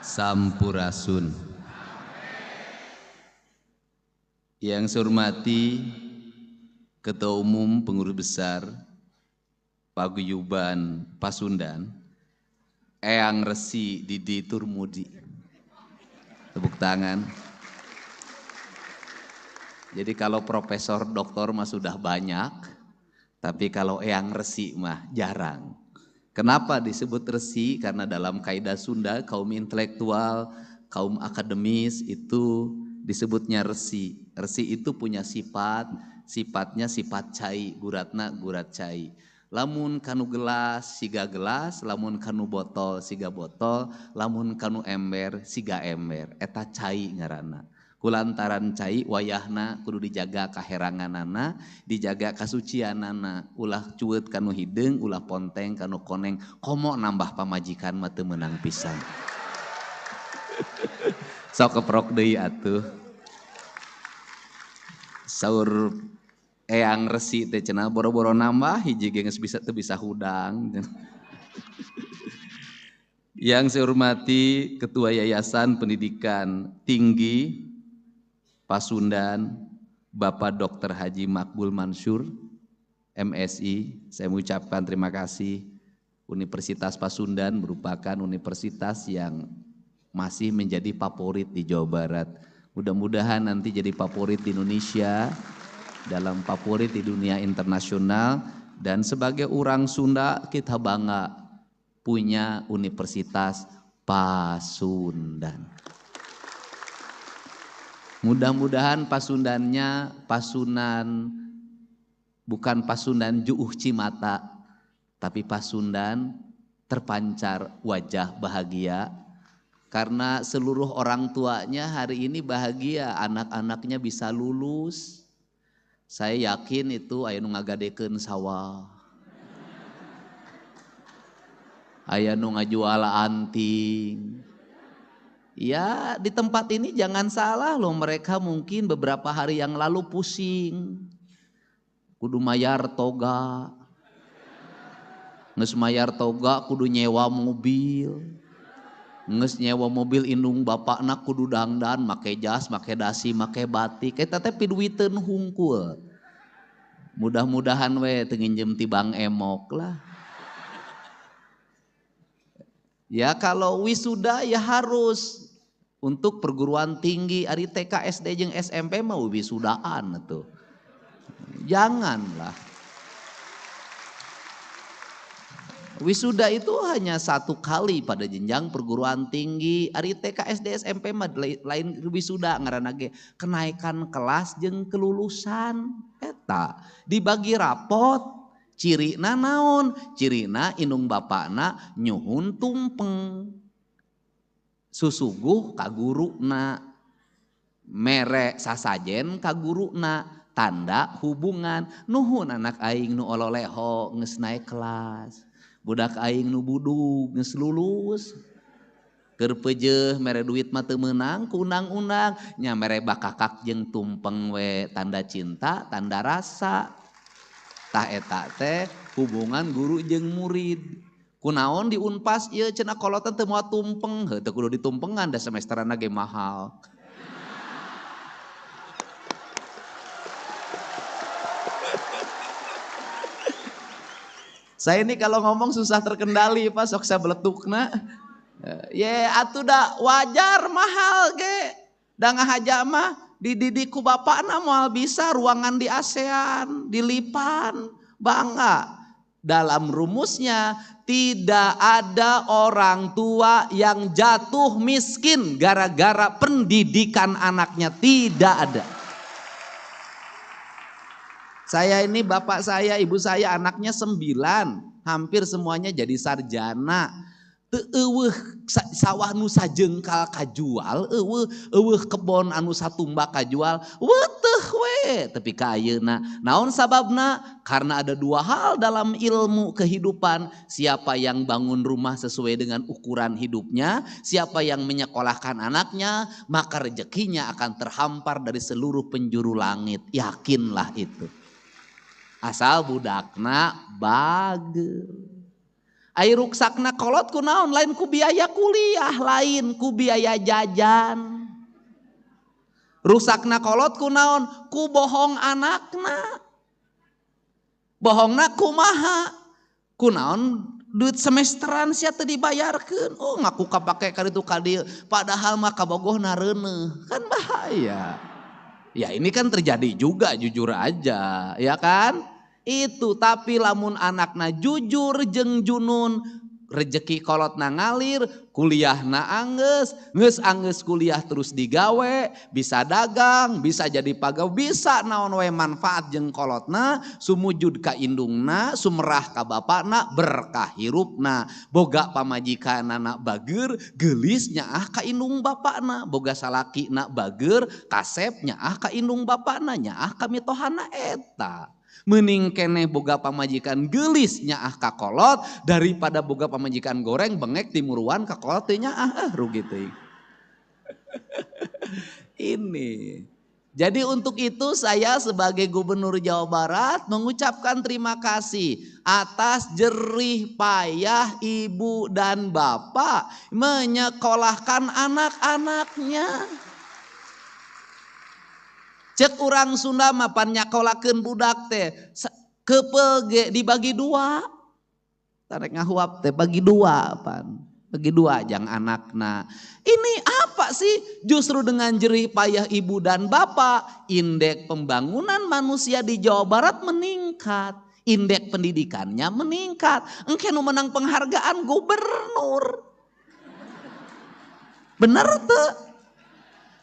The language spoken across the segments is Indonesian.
Sampurasun. Yang saya hormati Ketua Umum Pengurus Besar Paguyuban Pasundan, Eyang Resi Didi Turmudi. Tepuk tangan. Jadi kalau profesor doktor mah sudah banyak, tapi kalau Eyang Resi mah jarang. Kenapa disebut resi? Karena dalam kaidah Sunda kaum intelektual, kaum akademis itu disebutnya resi. Resi itu punya sifatnya sifat cai, guratna gurat cai. Lamun kanu gelas siga gelas, lamun kanu botol siga botol, lamun kanu ember siga ember. Eta cai ngaranna. Kulantaran cai wayahna kudu dijaga kaheranganana, dijaga kasucianana, ulah cueut kanu hideung, ulah ponteng kanu koneng, komo nambah pamajikan mah teu meunang pisan. Sok keprok deui atuh. Saur Eyang Resi teh cenah boro-boro nambah hiji ge geus bisa teu bisa hudang. Yang saya hormati Ketua Yayasan Pendidikan Tinggi Pasundan, Bapak Dr. Haji Makbul Mansur, MSI, saya mengucapkan terima kasih. Universitas Pasundan merupakan universitas yang masih menjadi favorit di Jawa Barat. Mudah-mudahan nanti jadi favorit di Indonesia, dalam favorit di dunia internasional, dan sebagai orang Sunda kita bangga punya Universitas Pasundan. Mudah-mudahan Pasundannya Pasundan, bukan Pasundan Juuh Cimata, tapi Pasundan terpancar wajah bahagia, karena seluruh orang tuanya hari ini bahagia, anak-anaknya bisa lulus. Saya yakin itu aya nu ngagadekeun sawah, aya nu ngajual anting. Ya, di tempat ini jangan salah loh, mereka mungkin beberapa hari yang lalu pusing. Kudu mayar toga. Nges mayar toga kudu nyewa mobil. Nges nyewa mobil indung bapakna kudu dangdan, make jas, make dasi, make batik. Eta teh piduiteun hungkul. Mudah-mudahan we teu nginjem ti Bang Emok lah. Ya kalau wisuda ya harus untuk perguruan tinggi, ari TK, SD jeung SMP mah wisudaan tuh. Janganlah. Wisuda itu hanya satu kali pada jenjang perguruan tinggi. Ari TK, SD, SMP mah lain wisuda ngaranna ge kenaikan kelas jeung kelulusan. Eta dibagi rapot. Cirina naon? Cirina indung bapakna nyuhun tumpeng. Susuguh ka guruna. Mere sasajen ka guruna. Tanda hubungan. Nuhun anak aing nu ololeho geus naek kelas. Budak aing nu budug geus lulus. Keur peujeuh mere duit mah teu meunang ku undang-undang. Nya mere bakakak jeung tumpeng we tanda cinta, tanda rasa. Tah eta teh hubungan guru jeung murid. Kunaon di Unpas ieu cenah kolotan teu moal tumpeng, heuh teu kudu ditumpengan da semesterana ge mahal. Saya ini kalau ngomong susah terkendali Pak, sok sabeletukna. Ye atuh da wajar mahal ge. Da ngahaja mah dididik ku bapakna moal bisa ruangan di ASEAN, di Lipan, bangga. Dalam rumusnya tidak ada orang tua yang jatuh miskin gara-gara pendidikan anaknya, tidak ada. Saya ini bapak saya, ibu saya anaknya 9, hampir semuanya jadi sarjana. Teu eueuh sawah nu sajengkal kajual, eueuh kebon anu satumbak kajual, weuteuh we. Tapi ka ayeuna naon sababna? Karena ada 2 hal dalam ilmu kehidupan. Siapa yang bangun rumah sesuai dengan ukuran hidupnya, siapa yang menyekolahkan anaknya, maka rezekinya akan terhampar dari seluruh penjuru langit. Yakinlah itu. Asal budakna bageur. Ai ruksakna kolot ku naon? Lain ku biaya kuliah, lain ku biaya jajan. Rusakna kolot ku naon? Ku bohong anakna. Bohongna kumaha? Ku naon? Duit semesteran sia teu dibayarkeun. Oh ngaku kapake ka ditu ka dieu, padahal mah kabogohna reuneuh. Kan bahaya. Ya ini kan terjadi juga, jujur aja, ya kan? Itu tapi lamun anakna jujur jeung junun, rezeki kolotna ngalir, kuliahna anggeus, geus kuliah terus digawe, bisa dagang, bisa jadi pagawe, bisa naon we manfaat jeung kolotna, sumujud ka indungna, sumerah ka bapakna, berkah hirupna, boga pamajikanana bageur, geulis nyaah ka indung bapakna, boga salakina bageur, kasep nyaah ka indung bapakna, nyaah ka mitohana eta. Mending keneh boga pamajikan gelis nyaah ka kolot daripada boga pamajikan goreng bengek timuruan ka kolot teh nyaah rugi teuing. Ini. Jadi untuk itu saya sebagai Gubernur Jawa Barat mengucapkan terima kasih atas jerih payah ibu dan bapak menyekolahkan anak-anaknya. Cek urang Sunda mah pan nyakolakeun budak teh keupeuge dibagi dua. Tarek ngahuap teh bagi dua pan. Bagi dua jang anakna. Ini apa sih? Justru dengan jerih payah ibu dan bapak, indeks pembangunan manusia di Jawa Barat meningkat. Indeks pendidikannya meningkat. Engke nu menang penghargaan gubernur. Bener teu?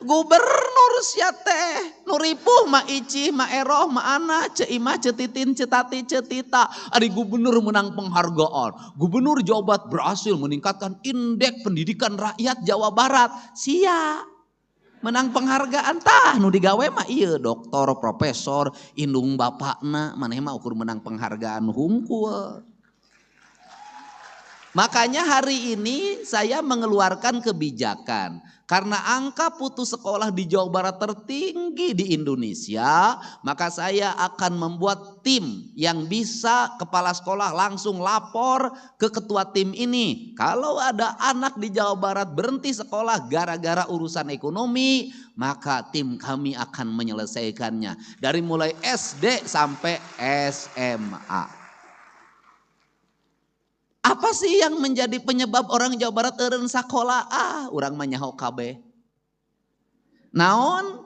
Gubernur sia teh nu ripuh mah Icih mah Eroh mah Ana ce Imah ce Titin ce Tati ce Tita ari gubernur menang penghargaan. Gubernur Jawa Barat berhasil meningkatkan indeks pendidikan rakyat Jawa Barat. Sia menang penghargaan tah nu digawe mah ieu doktor profesor indung bapakna maneh mah ukur menang penghargaan hungkul. Makanya hari ini saya mengeluarkan kebijakan karena angka putus sekolah di Jawa Barat tertinggi di Indonesia, maka saya akan membuat tim yang bisa kepala sekolah langsung lapor ke ketua tim ini. Kalau ada anak di Jawa Barat berhenti sekolah gara-gara urusan ekonomi, maka tim kami akan menyelesaikannya dari mulai SD sampai SMA. Apa sih yang menjadi penyebab orang Jawa Barat eureun sakola? Urang mah nyaho kabeh. Naon?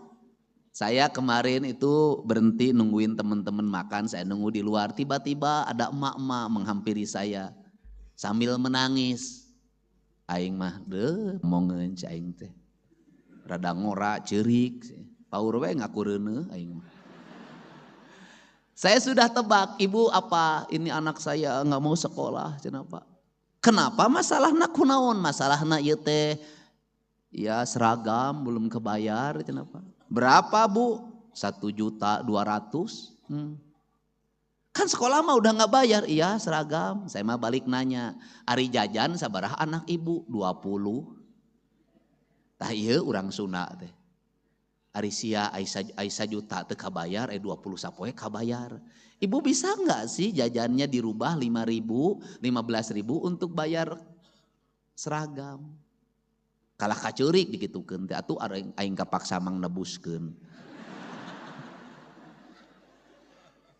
Saya kemarin itu berhenti nungguin teman-teman makan, saya nunggu di luar, tiba-tiba ada emak-emak menghampiri saya sambil menangis. Aing mah momongeun ci aing teh. Rada ngora ceurik, paur we ngaku reuneuh aing mah. Saya sudah tebak, ibu apa ini anak saya nggak mau sekolah, kenapa? Kenapa masalahna kunaon? Masalahna ieu teh ya seragam belum kebayar, kenapa? Berapa bu? 1.200.000. Kan sekolah mah udah nggak bayar, iya seragam. Saya mah balik nanya, ari jajan sabaraha anak ibu? 20. Tah ieu urang Sunda teh. Ari sia Aisyah juta teu kabayar, 20 sapoe kabayar. Ibu bisa enggak sih jajannya dirubah 5.000, 15.000 untuk bayar seragam? Kalah kacurik dikitukeun teh atuh aing kapaksa mang nebuskeun.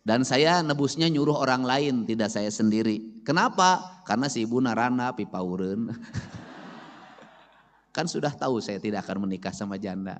Dan saya nebusnya nyuruh orang lain, tidak saya sendiri. Kenapa? Karena si ibu narana pipaureun. Kan sudah tahu saya tidak akan menikah sama janda.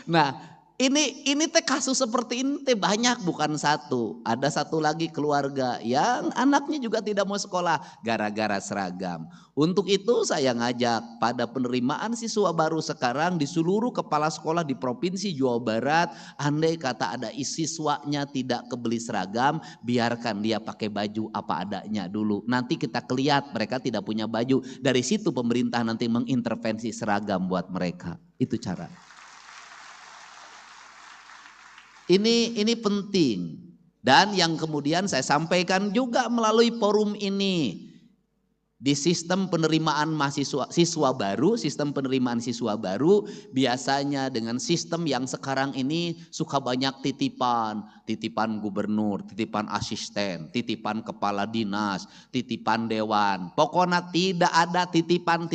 Nah ini teh kasus seperti ini teh banyak, bukan satu. Ada satu lagi keluarga yang anaknya juga tidak mau sekolah gara-gara seragam. Untuk itu saya ngajak pada penerimaan siswa baru sekarang di seluruh kepala sekolah di Provinsi Jawa Barat, andai kata ada siswanya tidak kebeli seragam, biarkan dia pakai baju apa adanya dulu. Nanti kita kelihat mereka tidak punya baju, dari situ pemerintah nanti mengintervensi seragam buat mereka. Itu cara. Ini penting. Dan yang kemudian saya sampaikan juga melalui forum ini. Di sistem penerimaan siswa baru biasanya dengan sistem yang sekarang ini suka banyak titipan gubernur, titipan asisten, titipan kepala dinas, titipan dewan. Pokoknya tidak ada titipan.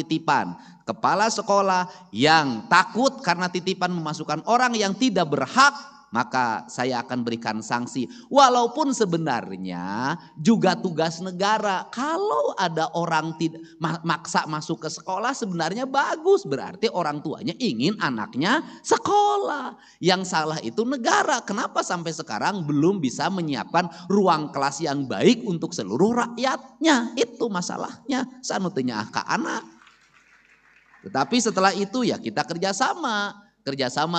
Kepala sekolah yang takut karena titipan memasukkan orang yang tidak berhak, maka saya akan berikan sanksi. Walaupun sebenarnya juga tugas negara. Kalau ada orang maksa masuk ke sekolah sebenarnya bagus. Berarti orang tuanya ingin anaknya sekolah. Yang salah itu negara. Kenapa sampai sekarang belum bisa menyiapkan ruang kelas yang baik untuk seluruh rakyatnya. Itu masalahnya. Sanutnya ke anak. Tetapi setelah itu ya kita kerjasama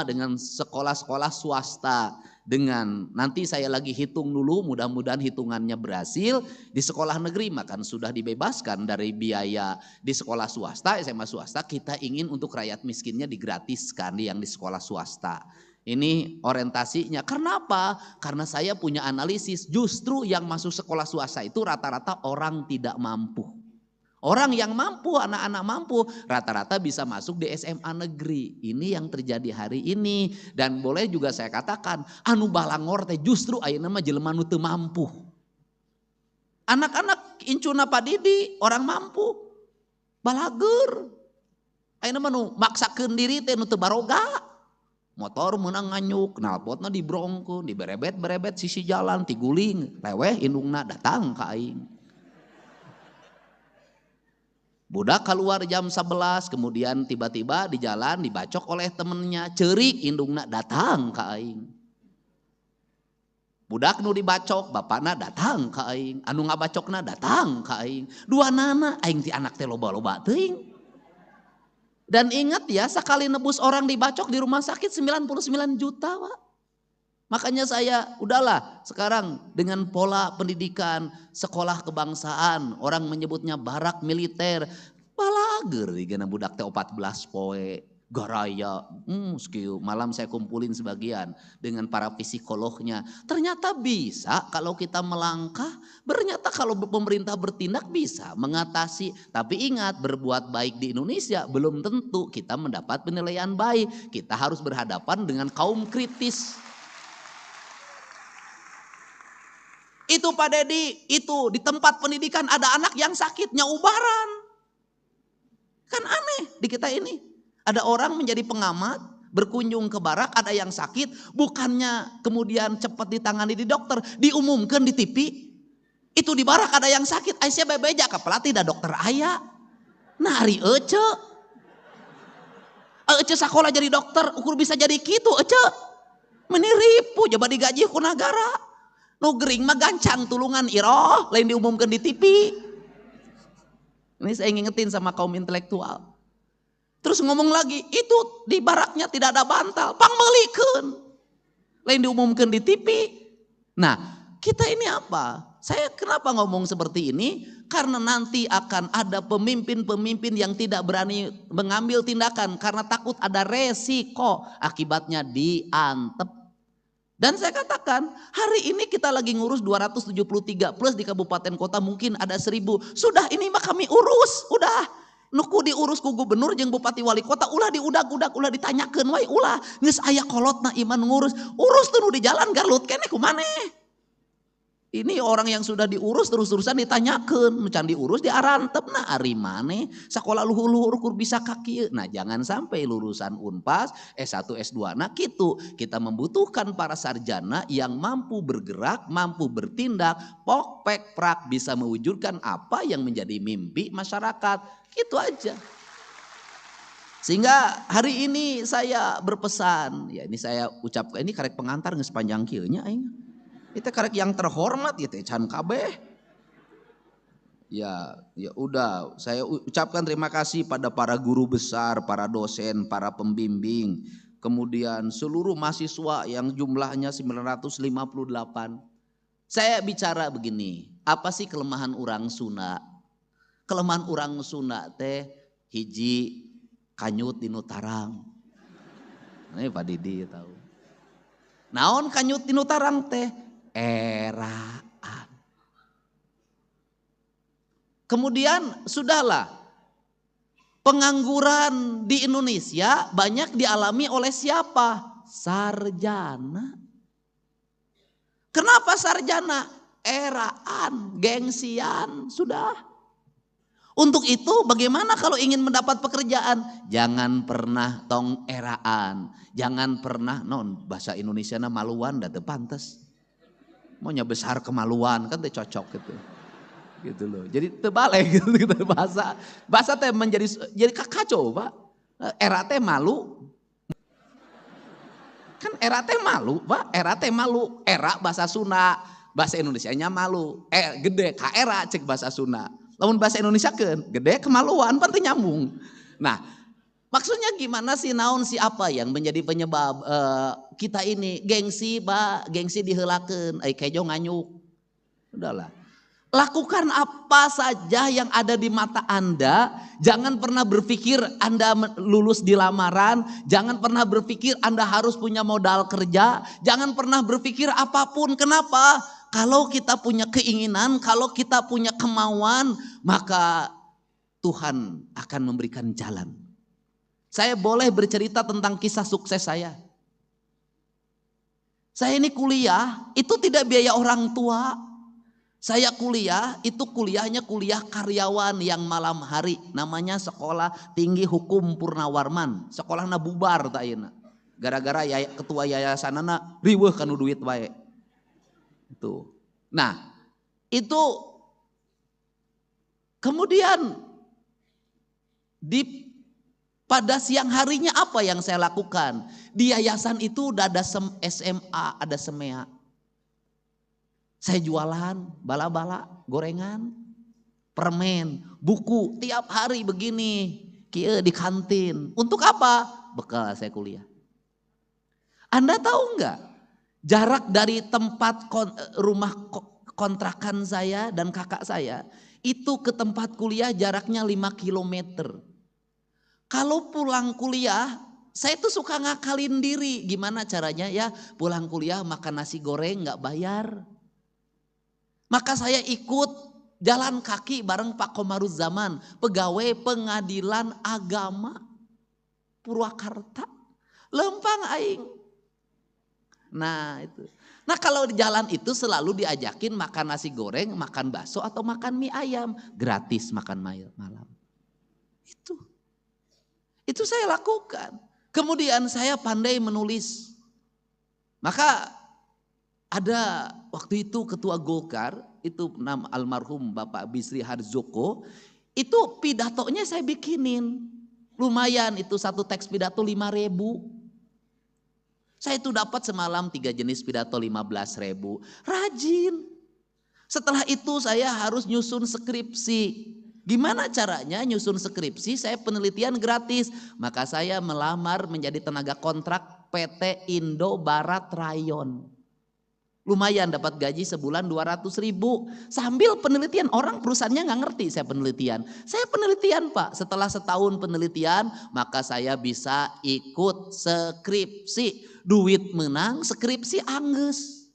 dengan sekolah-sekolah swasta. Dengan nanti saya lagi hitung dulu, mudah-mudahan hitungannya berhasil. Di sekolah negeri makan sudah dibebaskan dari biaya. Di sekolah swasta, SMA swasta, kita ingin untuk rakyat miskinnya digratiskan yang di sekolah swasta. Ini orientasinya. Kenapa? Karena saya punya analisis, justru yang masuk sekolah swasta itu rata-rata orang tidak mampu. Orang yang mampu, anak-anak mampu, rata-rata bisa masuk di SMA negeri. Ini yang terjadi hari ini. Dan boleh juga saya katakan, anu balangor teh justru ayeuna mah jelema nu teu mampu. Anak-anak incuna Pak Didi, orang mampu. Balager. Ayeuna mah nu maksakeun diri teh nu teu baroga. Motor meunang nganyuk, knalpotna dibrongkeun, diberebet-berebet sisi jalan, tiguling, leweh indungna datang ka aing. Budak keluar jam 11, kemudian tiba-tiba di jalan dibacok oleh temennya, ceurik indungna datang ke aing. Budak nu dibacok, bapakna datang ke aing, anu ngabacokna datang ke aing. Dua nana, aing ti anak teh loba-loba teuing. Dan ingat ya, sekali nebus orang dibacok di rumah sakit 99 juta, Pak. Makanya saya udahlah sekarang dengan pola pendidikan sekolah kebangsaan, orang menyebutnya barak militer, balager digana budak teh 14 poe garaya. Malam saya kumpulin sebagian dengan para psikolognya. Ternyata bisa kalau kita melangkah, ternyata kalau pemerintah bertindak bisa mengatasi. Tapi ingat, berbuat baik di Indonesia belum tentu kita mendapat penilaian baik. Kita harus berhadapan dengan kaum kritis. Itu Pak Dedi, itu di tempat pendidikan ada anak yang sakitnya ubaran. Kan aneh di kita ini. Ada orang menjadi pengamat, berkunjung ke barak, ada yang sakit. Bukannya kemudian cepat ditangani di dokter, diumumkan di TV. Itu di barak ada yang sakit, Aisyah bebeja ke pelatih dah dokter ayah. Nah hari Ece sekolah jadi dokter, ukur bisa jadi gitu Ece. Meniripu, coba digaji ku negara. Nu gering mah gancang tulungan iroh, lain diumumkan di TV. Ini saya ngingetin sama kaum intelektual. Terus ngomong lagi, itu di baraknya tidak ada bantal, pangmelikeun. Lain diumumkan di TV. Nah, kita ini apa? Saya kenapa ngomong seperti ini? Karena nanti akan ada pemimpin-pemimpin yang tidak berani mengambil tindakan karena takut ada resiko akibatnya diantep. Dan saya katakan hari ini kita lagi ngurus 273 plus di kabupaten kota mungkin ada 1000. Sudah ini mah kami urus, udah. Nuku diurus ku gubernur jeung bupati wali kota ulah diudag-udag ulah ditanyakeun wae ulah. Geus aya kolotna iman ngurus. Urus tuh nu di jalan garlut keneh kumaneh. Ini orang yang sudah diurus terus-terusan ditanyakeun, can diurus diarantep nah ari maneh sakola luhur-luhur kur bisa kaki. Nah, jangan sampai lulusan Unpas S1 S2 nah gitu. Kita membutuhkan para sarjana yang mampu bergerak, mampu bertindak, pok pek prak bisa mewujudkan apa yang menjadi mimpi masyarakat. Gitu aja. Sehingga hari ini saya berpesan, ya ini saya ucapkan ini karek pengantar geus panjang kieu nya aing. Itu karek yang terhormat gitu can kabeh. Ya udah saya ucapkan terima kasih pada para guru besar, para dosen, para pembimbing, kemudian seluruh mahasiswa yang jumlahnya 958. Saya bicara begini, apa sih kelemahan orang Sunda? Kelemahan orang Sunda teh hiji kanyut dinu tarang. Ini Pak Didi tahu. Naon kanyut dinu tarang teh? Eraan. Kemudian sudahlah, pengangguran di Indonesia banyak dialami oleh siapa? Sarjana. Kenapa sarjana? Eraan, gengsian, sudah. Untuk itu bagaimana kalau ingin mendapat pekerjaan? Jangan pernah tong eraan. Jangan pernah, bahasa Indonesia na maluan dah pantes. Maunya besar kemaluan kan teh cocok gitu. Gitu loh. Jadi terbalik gitu bahasa teh jadi kacau, Pak. Era teh malu. Kan era teh malu, Pak. Era teh malu. Era bahasa Sunda, bahasa Indonesianya malu. Gede ka era cek bahasa Sunda. Lamun bahasa Indonesia kan gede kemaluan penting nyambung. Nah, maksudnya gimana sih, naon si apa yang menjadi penyebab kita ini gengsi, Pak, gengsi diheulakeun, kejo nganyuk. Udahlah. Lakukan apa saja yang ada di mata Anda. Jangan pernah berpikir Anda lulus di lamaran. Jangan pernah berpikir Anda harus punya modal kerja. Jangan pernah berpikir apapun. Kenapa? Kalau kita punya keinginan, kalau kita punya kemauan, maka Tuhan akan memberikan jalan. Saya boleh bercerita tentang kisah sukses saya. Saya ini kuliah, itu tidak biaya orang tua. Saya kuliah, itu kuliahnya kuliah karyawan yang malam hari. Namanya Sekolah Tinggi Hukum Purnawarman. Sekolahna bubar tak ayeuna. Gara-gara ketua yayasanana riweuh kanu duit bae. Itu. Nah, itu kemudian pada siang harinya apa yang saya lakukan? Di yayasan itu udah ada SMA, ada SEMEA. Saya jualan bala-bala, gorengan, permen, buku tiap hari begini, kieu di kantin. Untuk apa? Bekal saya kuliah. Anda tahu enggak? Jarak dari tempat rumah kontrakan saya dan kakak saya itu ke tempat kuliah jaraknya 5 kilometer. Kalau pulang kuliah, saya tuh suka ngakalin diri. Gimana caranya ya? Pulang kuliah makan nasi goreng nggak bayar. Maka saya ikut jalan kaki bareng Pak Komaruzzaman, pegawai pengadilan agama Purwakarta. Lempang aing. Nah itu. Nah kalau di jalan itu selalu diajakin makan nasi goreng, makan bakso atau makan mie ayam. Gratis makan malam. Itu saya lakukan. Kemudian saya pandai menulis. Maka ada waktu itu ketua Golkar, itu nama almarhum Bapak Bisri Harjoko. Itu pidatonya saya bikinin. Lumayan itu satu teks pidato 5.000. Saya itu dapat semalam 3 jenis pidato 15.000. Rajin. Setelah itu saya harus nyusun skripsi. Gimana caranya nyusun skripsi? Saya penelitian gratis. Maka saya melamar menjadi tenaga kontrak PT Indo Barat Rayon. Lumayan dapat gaji sebulan 200.000. Sambil penelitian, orang perusahaannya nggak ngerti saya penelitian. Saya penelitian Pak. Setelah setahun penelitian maka saya bisa ikut skripsi. Duit menang, skripsi angges.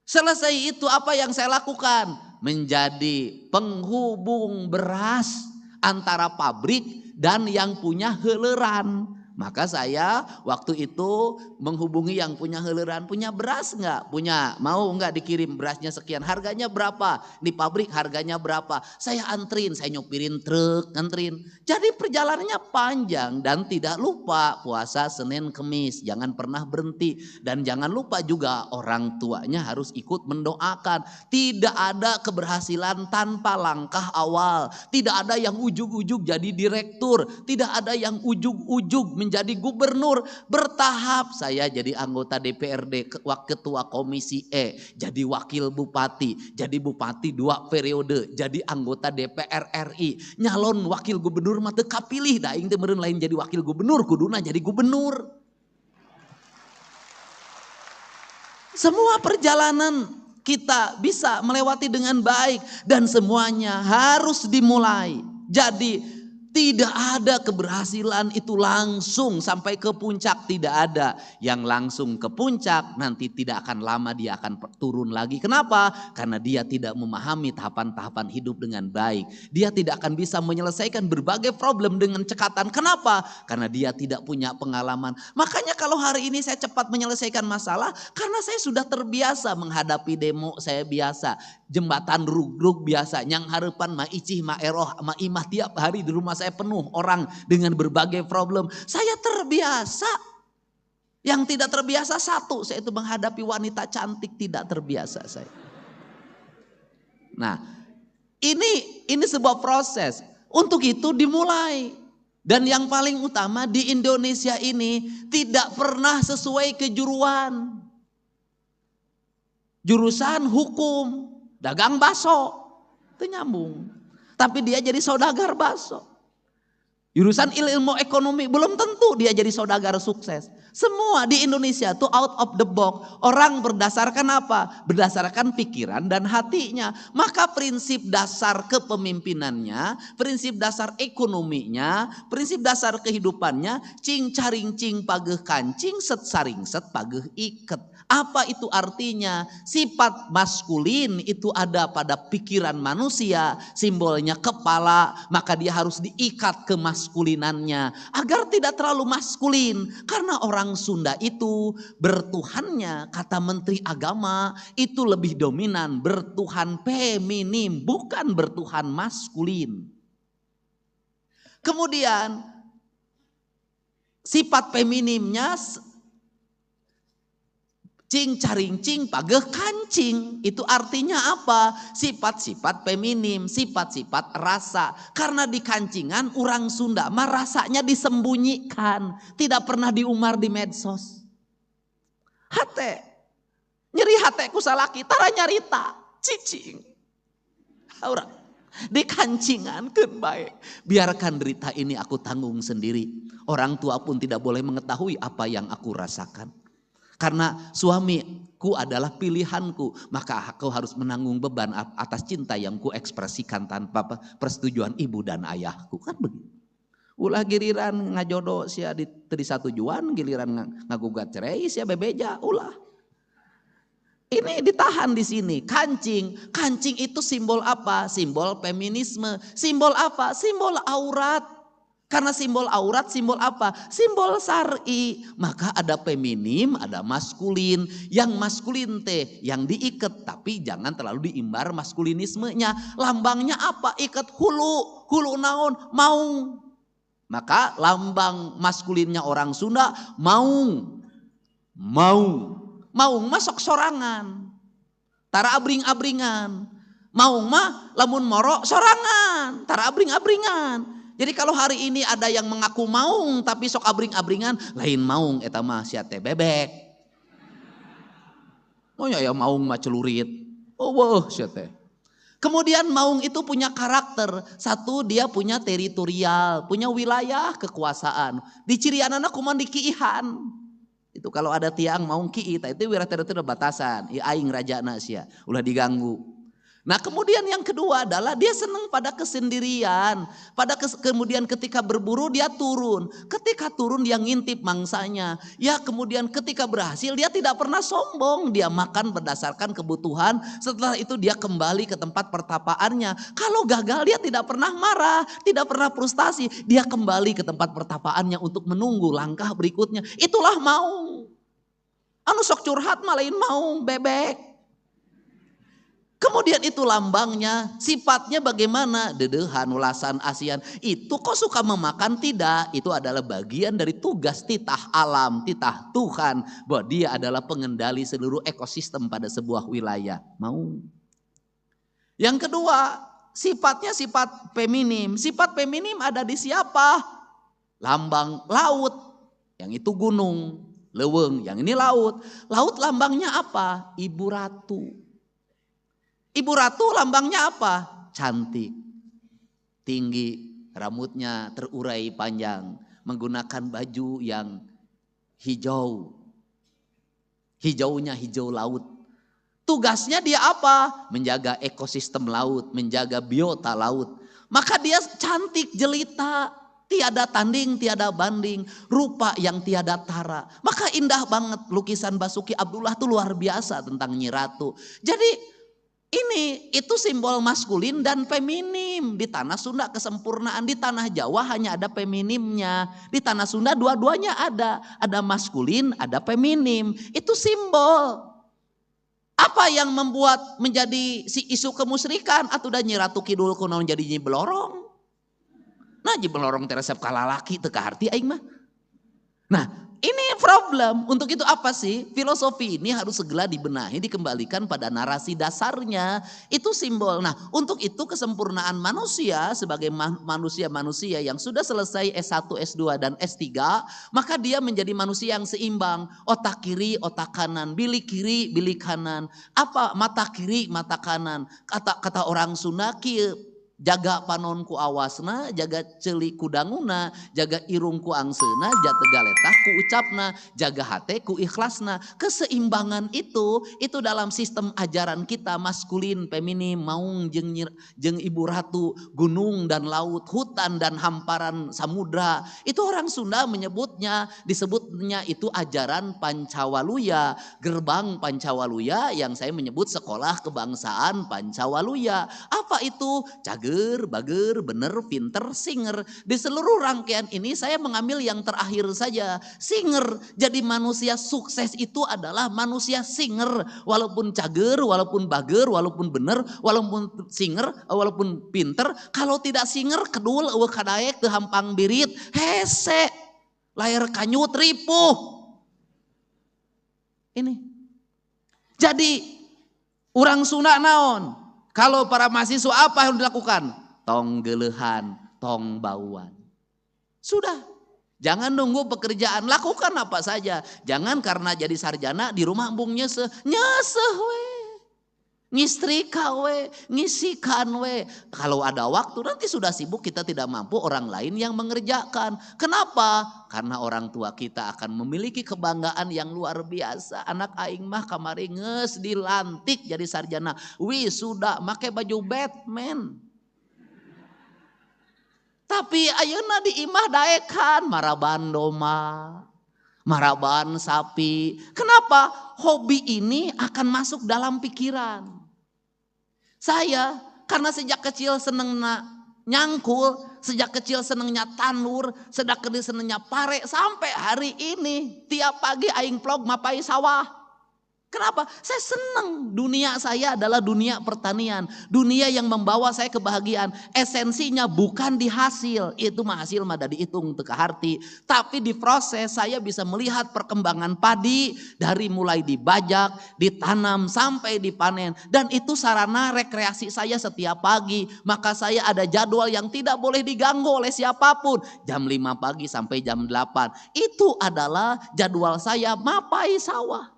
Selesai itu apa yang saya lakukan? Menjadi penghubung beras antara pabrik dan yang punya heuleran. Maka saya waktu itu menghubungi yang punya heuleran, punya beras enggak? Punya, mau enggak dikirim berasnya sekian, harganya berapa? Di pabrik harganya berapa? Saya antrin, saya nyopirin truk, antrin. Jadi perjalanannya panjang dan tidak lupa puasa Senin Kemis, jangan pernah berhenti. Dan jangan lupa juga orang tuanya harus ikut mendoakan. Tidak ada keberhasilan tanpa langkah awal. Tidak ada yang ujug-ujug jadi direktur, tidak ada yang ujug-ujug menjadi gubernur. Bertahap saya jadi anggota DPRD, ketua komisi E, jadi wakil bupati, jadi bupati 2 periode, jadi anggota DPR RI, nyalon wakil gubernur mah teu kapilih da aing teh meureun lain jadi wakil gubernur, kuduna jadi gubernur. Semua perjalanan kita bisa melewati dengan baik dan semuanya harus dimulai. Jadi Tidak ada keberhasilan itu langsung sampai ke puncak, tidak ada. Yang langsung ke puncak nanti tidak akan lama dia akan turun lagi. Kenapa? Karena dia tidak memahami tahapan-tahapan hidup dengan baik. Dia tidak akan bisa menyelesaikan berbagai problem dengan cekatan. Kenapa? Karena dia tidak punya pengalaman. Makanya kalau hari ini saya cepat menyelesaikan masalah, karena saya sudah terbiasa menghadapi demo, saya biasa. Jembatan rug-rug biasa, nyang harapan ma icih ma eroh ma imah tiap hari di rumah saya penuh orang dengan berbagai problem. Saya terbiasa. Yang tidak terbiasa satu, saya itu menghadapi wanita cantik tidak terbiasa saya. Nah, ini sebuah proses. Untuk itu dimulai. Dan yang paling utama di Indonesia ini tidak pernah sesuai kejuruan. Jurusan hukum, dagang baso, itu nyambung. Tapi dia jadi saudagar baso. Jurusan ilmu ekonomi belum tentu dia jadi saudagar sukses. Semua di Indonesia tuh out of the box. Orang berdasarkan apa? Berdasarkan pikiran dan hatinya. Maka prinsip dasar kepemimpinannya, prinsip dasar ekonominya, prinsip dasar kehidupannya, cing caring cing pageh kancing, set saring set pageh iket. Apa itu artinya? Sifat maskulin itu ada pada pikiran manusia, simbolnya kepala, maka dia harus diikat ke maskulinannya agar tidak terlalu maskulin. Karena orang Sunda itu bertuhannya, kata Menteri Agama, itu lebih dominan bertuhan feminim, bukan bertuhan maskulin. Kemudian sifat feminimnya cing caring cing pageh kancing, itu artinya apa? Sifat-sifat feminim, sifat-sifat rasa. Karena di kancingan orang Sunda mah rasanya disembunyikan, tidak pernah diumar di medsos. Hate nyeri hate ku salaki tara nyarita cicing orang di kancingan keun bae, biarkan derita ini aku tanggung sendiri. Orang tua pun tidak boleh mengetahui apa yang aku rasakan. Karena suamiku adalah pilihanku, maka aku harus menanggung beban atas cinta yang ku ekspresikan tanpa persetujuan ibu dan ayahku. Kan begitu. Ulah giliran ngajodoh sia di satujuan, giliran ngagugat cerai sia bebeja, ulah. Ini ditahan di sini. Kancing, kancing itu simbol apa? Simbol feminisme. Simbol apa? Simbol aurat. Karena simbol aurat, simbol apa? Simbol syar'i. Maka ada feminim, ada maskulin. Yang maskulin teh yang diikat, tapi jangan terlalu diimbar maskulinismenya. Lambangnya apa? Ikat hulu. Hulu naon? Maung. Maka lambang maskulinnya orang Sunda maung. Maung. Maung mah sok sorangan. Tara abring-abringan. Maung mah lamun moro sorangan. Tara abring-abringan. Jadi kalau hari ini ada yang mengaku maung tapi sok abring-abringan, lain maung eta mah sia teh bebek. Oh ya maung mah celurit. Oh wah sia teh. Kemudian maung itu punya karakter. Satu, dia punya teritorial, punya wilayah kekuasaan. Di cirianana kumaha di kiihan. Itu kalau ada tiang maung kiih itu wilayah teritorial batasan. Ieu aing rajana sia, ulah diganggu. Nah kemudian yang kedua adalah dia senang pada kesendirian. Kemudian ketika berburu dia turun. Ketika turun dia ngintip mangsanya. Ya kemudian ketika berhasil dia tidak pernah sombong. Dia makan berdasarkan kebutuhan. Setelah itu dia kembali ke tempat pertapaannya. Kalau gagal dia tidak pernah marah. Tidak pernah frustasi. Dia kembali ke tempat pertapaannya untuk menunggu langkah berikutnya. Itulah maung. Anu sok curhat mah lain maung bebek. Kemudian itu lambangnya, sifatnya bagaimana? Dedehan, ulasan, asian. Itu kok suka memakan? Tidak. Itu adalah bagian dari tugas titah alam, titah Tuhan. Bahwa dia adalah pengendali seluruh ekosistem pada sebuah wilayah. Mau. Yang kedua, sifatnya sifat feminim. Sifat feminim ada di siapa? Lambang laut. Yang itu gunung, leuweung. Yang ini laut. Laut lambangnya apa? Ibu ratu. Ibu ratu lambangnya apa? Cantik, tinggi, rambutnya terurai panjang, menggunakan baju yang hijau. Hijaunya hijau laut. Tugasnya dia apa? Menjaga ekosistem laut, menjaga biota laut. Maka dia cantik jelita, tiada tanding, tiada banding, rupa yang tiada tara. Maka indah banget lukisan Basuki Abdullah tuh luar biasa tentang Nyi Ratu. Jadi itu simbol maskulin dan feminim. Di tanah Sunda kesempurnaan, di tanah Jawa hanya ada feminimnya. Di tanah Sunda dua-duanya ada maskulin, ada feminim. Itu simbol. Apa yang membuat menjadi si isu kemusyrikan? Atuh da Nyi Ratu Kidul kunaon jadi Nyi Belorong. Nah Nyi Belorong teresep kalalaki teu kaharti aing mah. Nah, ini problem. Untuk itu apa sih? Filosofi ini harus segera dibenahi, dikembalikan pada narasi dasarnya. Itu simbol. Nah, untuk itu kesempurnaan manusia sebagai manusia-manusia yang sudah selesai S1, S2, dan S3, maka dia menjadi manusia yang seimbang. Otak kiri, otak kanan. Bilik kiri, bilik kanan. Apa? Mata kiri, mata kanan. Kata orang Sunda, kieu. Jaga panonku awasna, jaga celik ku danguna, jaga irungku angsena, jaga galetah ku ucapna, jaga hate ku ikhlasna. Keseimbangan itu dalam sistem ajaran kita maskulin, feminim, maung jeung ibu ratu, gunung dan laut, hutan dan hamparan samudra. Itu orang Sunda disebutnya itu ajaran Pancawaluya, gerbang Pancawaluya yang saya menyebut sekolah kebangsaan Pancawaluya. Apa itu? Cager, bager, bener, pinter, singer. Di seluruh rangkaian ini saya mengambil yang terakhir saja. Singer. Jadi manusia sukses itu adalah manusia singer. Walaupun cager, walaupun bager, walaupun bener, walaupun singer, walaupun pinter. Kalau tidak singer, kedul, kadaek, hampang birit, hese. Layar kanyut, ripuh. Ini. Jadi orang Sunda naon? Kalau para mahasiswa apa yang dilakukan? Tong gelehan, tong bauan. Sudah. Jangan nunggu pekerjaan, lakukan apa saja. Jangan karena jadi sarjana di rumah embung nyeseh we. Ngistrika we, ngisikan we. Kalau ada waktu nanti sudah sibuk kita tidak mampu, orang lain yang mengerjakan. Kenapa? Karena orang tua kita akan memiliki kebanggaan yang luar biasa. Anak aing mah kamari geus dilantik jadi sarjana. Wisuda make baju Batman. Tapi ayeuna di imah daekan maraban doma, maraban sapi. Kenapa? Hobi ini akan masuk dalam pikiran. Saya karena sejak kecil seneng nyangkul, sejak kecil senengnya tanur, sejak kecil senengnya pare, sampai hari ini tiap pagi aing vlog mapai sawah. Kenapa? Saya senang. Dunia saya adalah dunia pertanian. Dunia yang membawa saya kebahagiaan. Esensinya bukan di hasil. Itu mah hasil mah da dihitung teu kaharti. Tapi di proses saya bisa melihat perkembangan padi. Dari mulai dibajak, ditanam sampai dipanen. Dan itu sarana rekreasi saya setiap pagi. Maka saya ada jadwal yang tidak boleh diganggu oleh siapapun. Jam 5 pagi sampai jam 8. Itu adalah jadwal saya mapai sawah.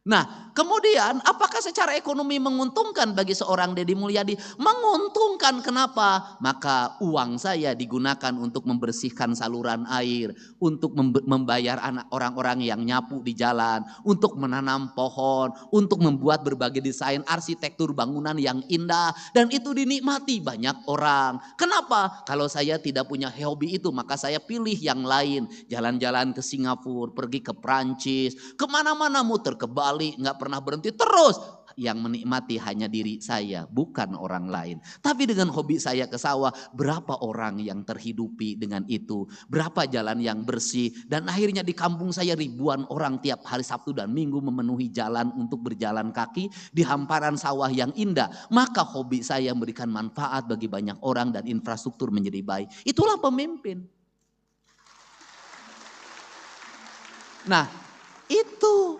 Nah, kemudian apakah secara ekonomi menguntungkan bagi seorang Deddy Mulyadi? Menguntungkan, kenapa? Maka uang saya digunakan untuk membersihkan saluran air, untuk membayar orang-orang yang nyapu di jalan, untuk menanam pohon, untuk membuat berbagai desain arsitektur bangunan yang indah, dan itu dinikmati banyak orang. Kenapa? Kalau saya tidak punya hobi itu, maka saya pilih yang lain. Jalan-jalan ke Singapura, pergi ke Prancis, kemana-mana muter ke Bali. Nggak pernah berhenti terus. Yang menikmati hanya diri saya, bukan orang lain. Tapi dengan hobi saya ke sawah, berapa orang yang terhidupi dengan itu, berapa jalan yang bersih, dan akhirnya di kampung saya ribuan orang tiap hari Sabtu dan Minggu memenuhi jalan untuk berjalan kaki di hamparan sawah yang indah. Maka hobi saya memberikan manfaat bagi banyak orang dan infrastruktur menjadi baik. Itulah pemimpin. Nah, itu.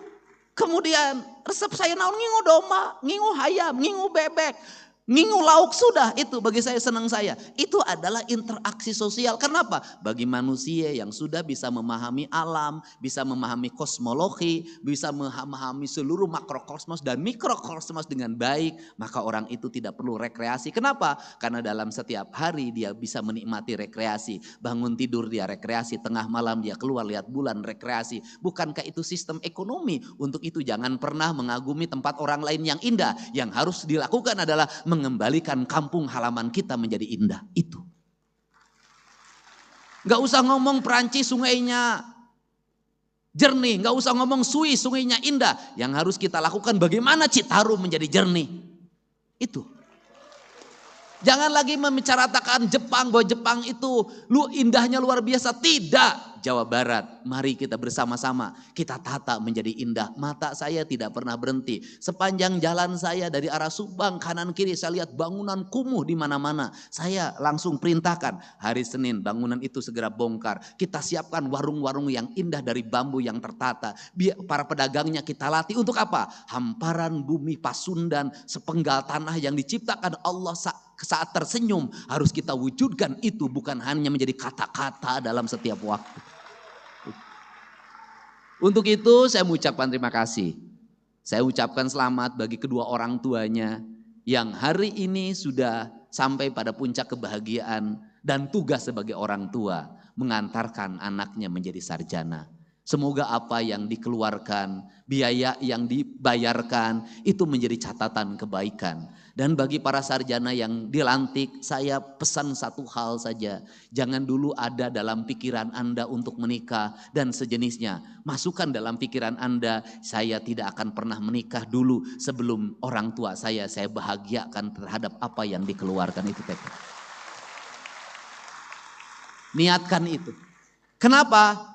Kemudian resep saya naon, ngingu doma, ngingu hayam, ngingu bebek, ngingu lauk, sudah itu bagi saya senang saya. Itu adalah interaksi sosial. Kenapa? Bagi manusia yang sudah bisa memahami alam, bisa memahami kosmologi, bisa memahami seluruh makrokosmos dan mikrokosmos dengan baik, maka orang itu tidak perlu rekreasi. Kenapa? Karena dalam setiap hari dia bisa menikmati rekreasi. Bangun tidur dia rekreasi, tengah malam dia keluar lihat bulan rekreasi. Bukankah itu sistem ekonomi? Untuk itu jangan pernah mengagumi tempat orang lain yang indah. Yang harus dilakukan adalah mengembalikan kampung halaman kita menjadi indah. Itu. Gak usah ngomong Perancis sungainya jernih, gak usah ngomong Swiss sungainya indah. Yang harus kita lakukan bagaimana Citarum menjadi jernih. Itu. Jangan lagi membicarakan Jepang, bahwa Jepang itu indahnya luar biasa. Tidak. Jawa Barat, mari kita bersama-sama kita tata menjadi indah. Mata saya tidak pernah berhenti. Sepanjang jalan saya dari arah Subang kanan kiri saya lihat bangunan kumuh di mana-mana. Saya langsung perintahkan hari Senin bangunan itu segera bongkar. Kita siapkan warung-warung yang indah dari bambu yang tertata. Biar para pedagangnya kita latih untuk apa? Hamparan bumi Pasundan, sepenggal tanah yang diciptakan Allah saat tersenyum harus kita wujudkan itu, bukan hanya menjadi kata-kata dalam setiap waktu. Untuk itu saya mengucapkan terima kasih. Saya ucapkan selamat bagi kedua orang tuanya yang hari ini sudah sampai pada puncak kebahagiaan dan tugas sebagai orang tua mengantarkan anaknya menjadi sarjana. Semoga apa yang dikeluarkan, biaya yang dibayarkan itu menjadi catatan kebaikan. Dan bagi para sarjana yang dilantik, saya pesan satu hal saja. Jangan dulu ada dalam pikiran Anda untuk menikah dan sejenisnya. Masukkan dalam pikiran Anda, saya tidak akan pernah menikah dulu sebelum orang tua saya bahagiakan terhadap apa yang dikeluarkan itu. Niatkan itu. Kenapa?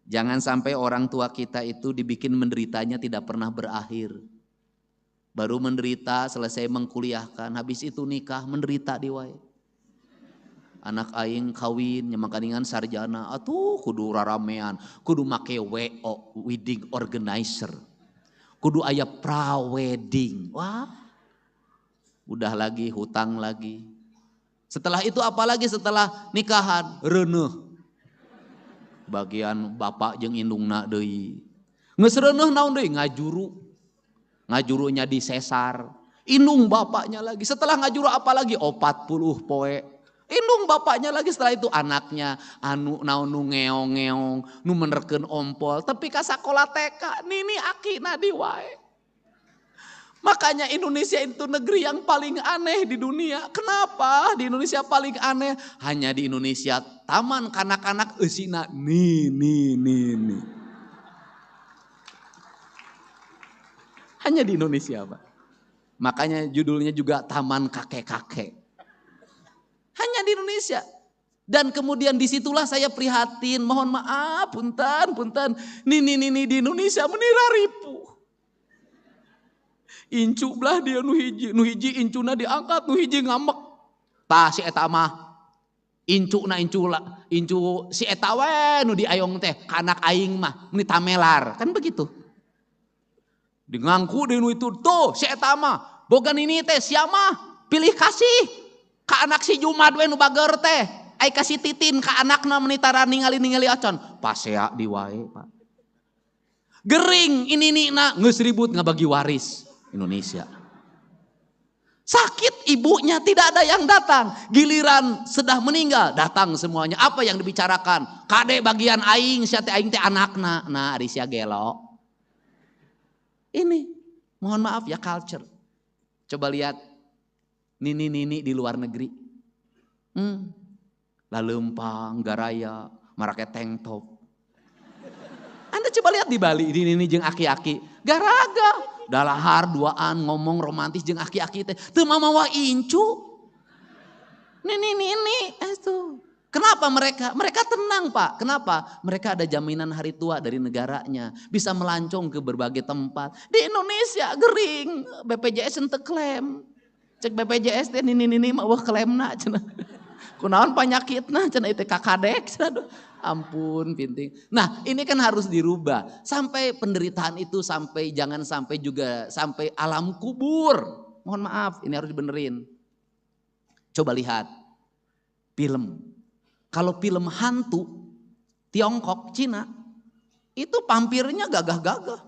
Jangan sampai orang tua kita itu dibikin menderitanya tidak pernah berakhir. Baru menderita selesai mengkuliahkan, habis itu nikah menderita di wae. Anak aing kawin nyamakaningan sarjana, atuh kudu raramean, kudu make WO, wedding organizer. Kudu aya pra-wedding. Wah. Udah lagi hutang lagi. Setelah itu apalagi setelah nikahan? Reuneuh. Bagian bapak jeung indungna deui. Geus reuneuh naon deui? Ngajurunya di sesar. Indung bapaknya lagi. Setelah ngajuru apa lagi? 40 poe. Indung bapaknya lagi. Setelah itu anaknya anu naon nu ngeong-ngeong, nu menerkeun ompol, tapi ka sakola TK nini akina di wae. Makanya Indonesia itu negeri yang paling aneh di dunia. Kenapa di Indonesia paling aneh? Hanya di Indonesia taman kanak-kanak eusina nih. Hanya di Indonesia, Pak. Makanya judulnya juga Taman Kakek-Kakek. Hanya di Indonesia. Dan kemudian disitulah saya prihatin. Mohon maaf, punten. Nini di Indonesia menira ripu. Incu belah dia nu hiji incuna diangkat, nu hiji ngambek. Tah si eta mah incu si eta we nu diayong teh ka anak aing mah meni tamelar. Kan begitu. Di ngangku di nu itu tuh si eta mah boga nini teh sia mah pilih kasih ka anak si Jumad we nu bager teh ai kasih titin ka anakna menitara ningali acan pasea di wae Pak. Gering ini na geus ribut ngabagi waris Indonesia. Sakit ibunya tidak ada yang datang. Giliran sudah meninggal datang semuanya. Apa yang dibicarakan? Kade bagian aing sia teh aing teh anakna. Nah ari sia gelo. Ini mohon maaf ya culture. Coba lihat nini di luar negeri. Lalempang, garaya, marake tank top. Anda coba lihat di Bali, di nini jeung aki-aki. Garaga. Dalahar duaan ngomong romantis jeung aki-aki teh. Teu mamawa incu. Nini itu. Kenapa mereka? Mereka tenang Pak. Kenapa? Mereka ada jaminan hari tua dari negaranya. Bisa melancong ke berbagai tempat. Di Indonesia gering. BPJS ente klaim. Cek BPJS teh nini mah wah klaimna cenah. Kunaon panyakitna cenah itu kakadek. Ampun pinting. Nah ini kan harus dirubah. Sampai penderitaan itu jangan sampai juga sampai alam kubur. Mohon maaf ini harus dibenerin. Coba lihat film. Kalau film hantu Tiongkok, Cina, itu pampirnya gagah-gagah.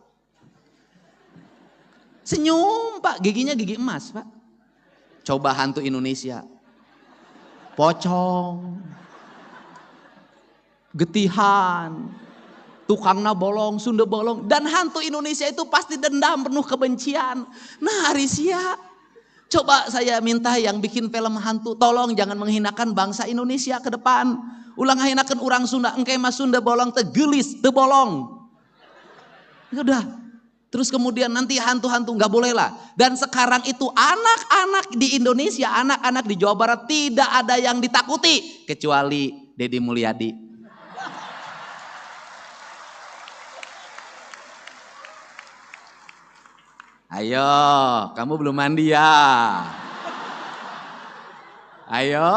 Senyum Pak, giginya gigi emas Pak. Coba hantu Indonesia. Pocong. Getihan. Tukangna bolong, Sunda bolong. Dan hantu Indonesia itu pasti dendam penuh kebencian. Nah Arisia, Coba saya minta yang bikin film hantu, tolong jangan menghinakan bangsa Indonesia ke depan. Ulang hinakan orang Sunda, engke mas Sunda bolong tegelis, tebolong. Udah. Terus kemudian nanti hantu-hantu nggak boleh lah. Dan sekarang itu anak-anak di Indonesia, anak-anak di Jawa Barat tidak ada yang ditakuti kecuali Deddy Mulyadi. Ayo, kamu belum mandi ya? Ayo,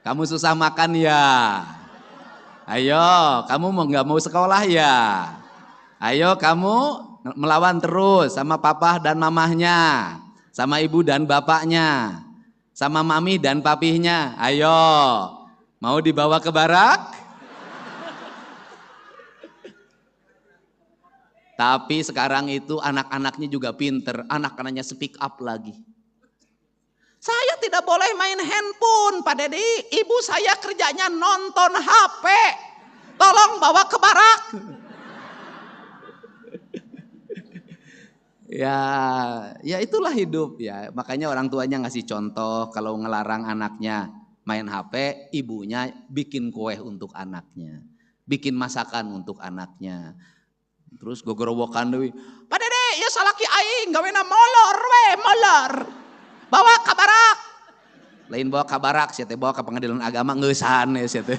kamu susah makan ya? Ayo, kamu nggak mau sekolah ya? Ayo, kamu melawan terus sama papa dan mamahnya, sama ibu dan bapaknya, sama mami dan papihnya. Ayo, mau dibawa ke barak? Tapi sekarang itu anak-anaknya juga pinter, anak-anaknya speak up lagi. Saya tidak boleh main handphone, Pak Dedi. Ibu saya kerjanya nonton HP. Tolong bawa ke barak. Ya itulah hidup ya. Makanya orang tuanya ngasih contoh kalau ngelarang anaknya main HP, ibunya bikin kue untuk anaknya, bikin masakan untuk anaknya. Terus gogorowokan deui, Pak Dede, ya salaki aing gawena molor we, molor. Bawa ka barak. Lain bawa ka barak, sia teh bawa ka pengadilan agama ngeusan ya sia teh.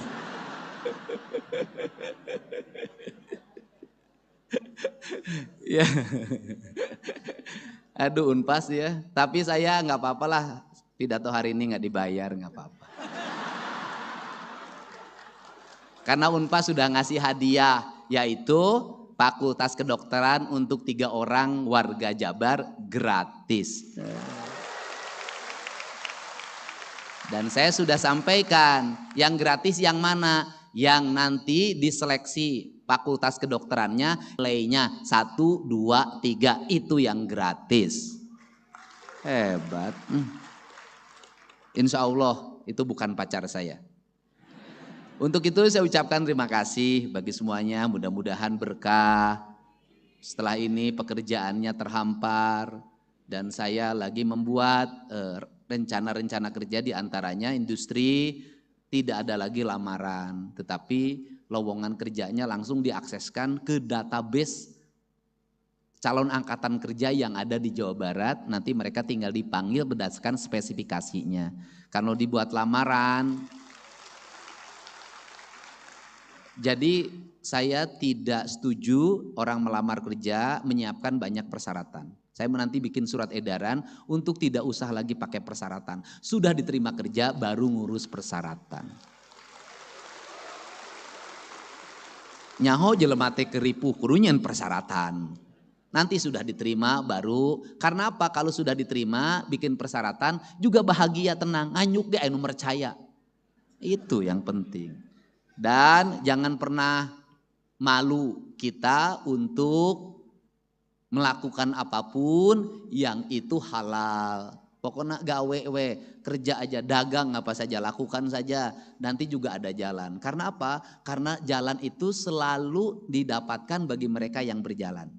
Ya. Aduh Unpas ya, tapi saya nggak apa-apa lah, pidato hari ini nggak dibayar, nggak apa-apa. Karena Unpas sudah ngasih hadiah, yaitu Fakultas Kedokteran untuk 3 orang warga Jabar gratis. Dan saya sudah sampaikan, yang gratis yang mana? Yang nanti diseleksi fakultas kedokterannya, nilainya 1, 2, 3, itu yang gratis. Hebat. Insya Allah itu bukan pacar saya. Untuk itu saya ucapkan terima kasih bagi semuanya, mudah-mudahan berkah. Setelah ini pekerjaannya terhampar dan saya lagi membuat rencana-rencana kerja, di antaranya industri tidak ada lagi lamaran, tetapi lowongan kerjanya langsung diakseskan ke database calon angkatan kerja yang ada di Jawa Barat. Nanti mereka tinggal dipanggil berdasarkan spesifikasinya. Kalau dibuat lamaran, jadi saya tidak setuju orang melamar kerja menyiapkan banyak persyaratan. Saya nanti bikin surat edaran untuk tidak usah lagi pakai persyaratan. Sudah diterima kerja baru ngurus persyaratan. Nyaho jelema teh keripuh kurunyan persyaratan. Nanti sudah diterima baru, karena apa? Kalau sudah diterima bikin persyaratan juga bahagia, tenang, nganyuk deh anu percaya. Itu yang penting. Dan jangan pernah malu kita untuk melakukan apapun yang itu halal. Pokoknya gawe we, kerja aja, dagang apa saja, lakukan saja. Nanti juga ada jalan. Karena apa? Karena jalan itu selalu didapatkan bagi mereka yang berjalan.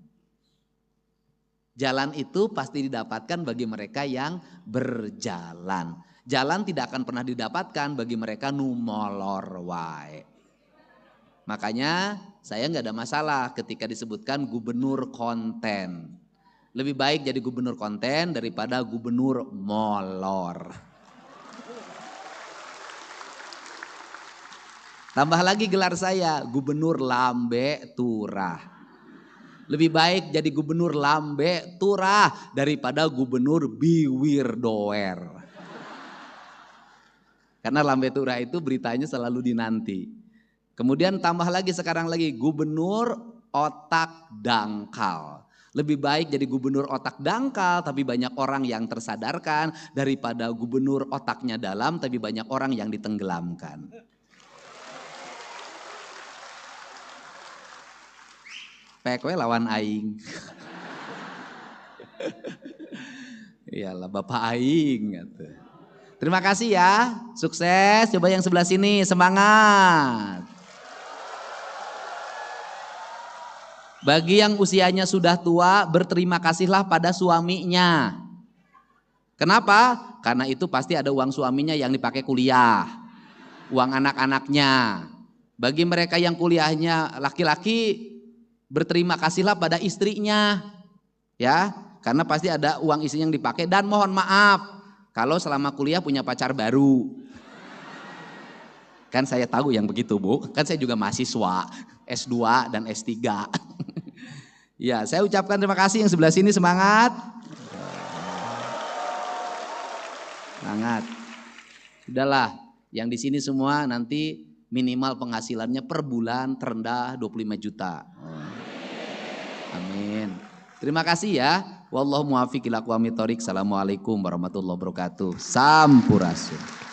Jalan itu pasti didapatkan bagi mereka yang berjalan. Jalan tidak akan pernah didapatkan bagi mereka nu molor wae. Makanya saya nggak ada masalah ketika disebutkan gubernur konten. Lebih baik jadi gubernur konten daripada gubernur molor. Tambah lagi gelar saya, gubernur lambe turah. Lebih baik jadi gubernur lambe turah daripada gubernur biwir doer. Karena lambe turah itu beritanya selalu dinanti. Kemudian tambah lagi sekarang lagi gubernur otak dangkal. Lebih baik jadi gubernur otak dangkal tapi banyak orang yang tersadarkan daripada gubernur otaknya dalam tapi banyak orang yang ditenggelamkan. Pekwe lawan aing. Iyalah Bapak aing gitu. Terima kasih ya, sukses. Coba yang sebelah sini, semangat. Bagi yang usianya sudah tua, berterima kasihlah pada suaminya. Kenapa? Karena itu pasti ada uang suaminya yang dipakai kuliah, uang anak-anaknya. Bagi mereka yang kuliahnya laki-laki, berterima kasihlah pada istrinya, ya, karena pasti ada uang istrinya yang dipakai. Dan mohon maaf kalau selama kuliah punya pacar baru. Kan saya tahu yang begitu, Bu. Kan saya juga mahasiswa S2 dan S3. Ya, saya ucapkan terima kasih. Yang sebelah sini semangat. Semangat. Sudahlah, yang di sini semua nanti minimal penghasilannya per bulan terendah 25 juta. Amin. Terima kasih ya. Wallahu muwaffiq ila aqwamit thoriq. Assalamualaikum warahmatullahi wabarakatuh. Sampurasun.